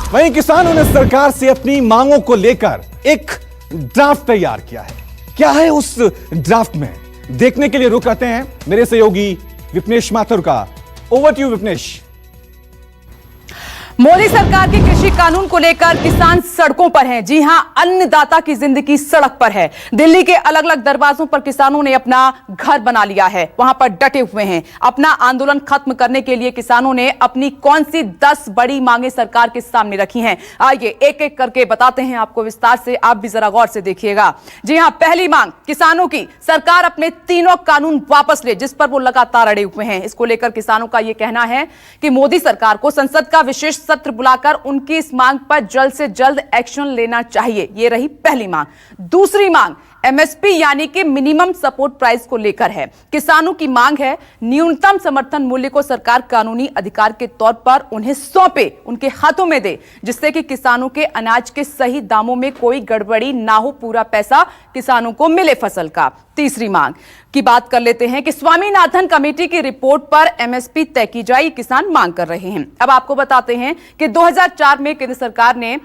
वहीं किसानों ने सरकार से अपनी मांगों को लेकर एक ड्राफ्ट तैयार किया है। क्या है उस ड्राफ्ट में, देखने के लिए रुक करते हैं मेरे सहयोगी विपनेश माथुर का। Over to you Vipnesh. Modi सरकार के कृषि कानून को लेकर किसान सड़कों पर हैं। जी हां, अन्नदाता की जिंदगी सड़क पर है। दिल्ली के अलग अलग दरवाजों पर किसानों ने अपना घर बना लिया है, वहां पर डटे हुए हैं। अपना आंदोलन खत्म करने के लिए किसानों ने अपनी कौन सी 10 बड़ी मांगे सरकार के सामने रखी हैं, आइए एक एक करके बताते हैं आपको विस्तार से। आप भी जरा गौर से देखिएगा। जी हां, पहली मांग किसानों की, सरकार अपने तीनों कानून वापस ले, जिस पर वो लगातार अड़े हुए हैं। इसको लेकर किसानों का यह कहना है कि मोदी सरकार को संसद का विशेष सत्र बुलाकर उनकी इस मांग पर जल्द से जल्द एक्शन लेना चाहिए। यह रही पहली मांग। दूसरी मांग एमएसपी यानी कि मिनिमम सपोर्ट प्राइस को लेकर है। किसानों की मांग है न्यूनतम समर्थन मूल्य को सरकार कानूनी अधिकार के तौर पर उन्हें सौंपे, उनके हाथों में दे, जिससे कि किसानों के अनाज के सही दामों में कोई गड़बड़ी ना हो, पूरा पैसा किसानों को मिले फसल का। तीसरी मांग की बात कर लेते हैं कि स्वामीनाथन कमेटी की रिपोर्ट पर एमएसपी तय की जाए, किसान मांग कर रहे हैं। अब आपको बताते हैं कि 2004 में केंद्र सरकार ने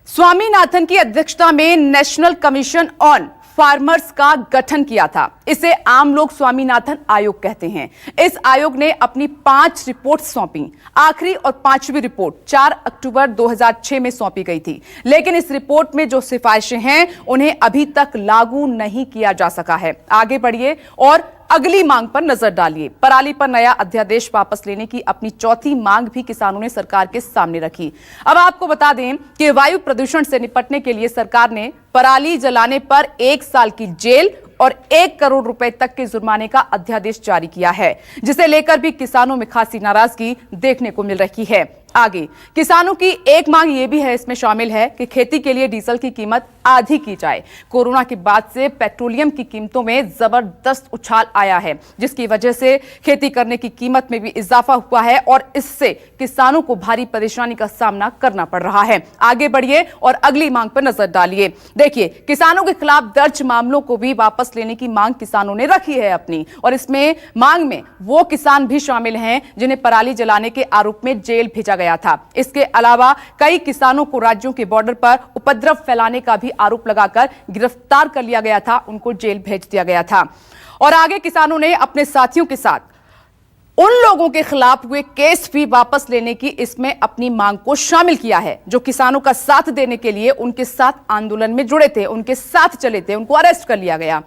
स्वामीनाथन की अध्यक्षता में नेशनल कमीशन ऑन फार्मर्स का गठन किया था। इसे आम लोग स्वामीनाथन आयोग कहते हैं। इस आयोग ने अपनी 5 रिपोर्ट सौंपी। आखिरी और 5वीं रिपोर्ट 4 अक्टूबर 2006 में सौंपी गई थी, लेकिन इस रिपोर्ट में जो सिफारिशें हैं उन्हें अभी तक लागू नहीं किया जा सका है। आगे बढ़िए और अगली मांग पर नजर डालिए। पराली पर नया अध्यादेश वापस लेने की अपनी चौथी मांग भी किसानों ने सरकार के सामने रखी। अब आपको बता दें कि वायु प्रदूषण से निपटने के लिए सरकार ने पराली जलाने पर 1 साल की जेल और 1 करोड़ रुपए तक के जुर्माने का अध्यादेश जारी किया है, जिसे लेकर भी किसानों में खासी नाराजगी देखने को मिल रही है। आगे किसानों की एक मांग यह भी है, इसमें शामिल है कि खेती के लिए डीजल की कीमत आधी की जाए। कोरोना के बाद से पेट्रोलियम की कीमतों में जबरदस्त उछाल आया है, जिसकी वजह से खेती करने की कीमत में भी इजाफा हुआ है और इससे किसानों को भारी परेशानी का सामना करना पड़ रहा है। आगे बढ़िए और अगली मांग पर नजर डालिए। देखिए, किसानों के खिलाफ दर्ज मामलों को भी वापस लेने की मांग किसानों ने रखी है अपनी, और इसमें मांग में वो किसान भी शामिल हैं जिन्हें पराली जलाने के आरोप में जेल भेजा गया था। इसके अलावा कई किसानों को राज्यों के बॉर्डर पर उपद्रव फैलाने का भी आरोप लगाकर गिरफ्तार कर लिया गया था, उनको जेल भेज दिया गया था। और आगे किसानों ने अपने साथियों के साथ उन लोगों के खिलाफ हुए केस भी वापस लेने की इसमें अपनी मांग को शामिल किया है जो किसानों का साथ देने के लिए उनके साथ आंदोलन में जुड़े थे, उनके साथ चले थे, उनको अरेस्ट कर लिया गया।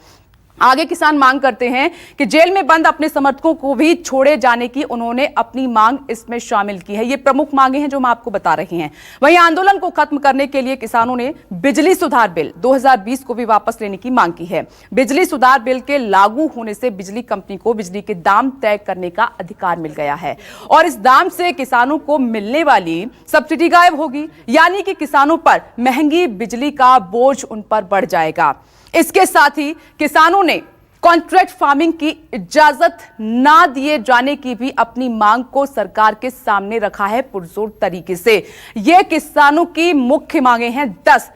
आगे किसान मांग करते हैं कि जेल में बंद अपने समर्थकों को भी छोड़े जाने की उन्होंने अपनी मांग इसमें शामिल की है। ये प्रमुख मांगे हैं जो मैं आपको बता रही हैं। वहीं आंदोलन को खत्म करने के लिए किसानों ने बिजली सुधार बिल 2020 को भी वापस लेने की मांग की है। बिजली सुधार बिल के लागू होने से बिजली कंपनी को बिजली के दाम तय करने का अधिकार मिल गया है और इस दाम से किसानों को मिलने वाली सब्सिडी गायब होगी, यानी कि किसानों पर महंगी बिजली का बोझ उन पर बढ़ जाएगा। इसके साथ ही किसानों ने कॉन्ट्रैक्ट फार्मिंग की इजाजत ना दिए जाने की भी अपनी मांग को सरकार के सामने रखा है पुरजोर तरीके से। ये किसानों की मुख्य मांगे हैं 10,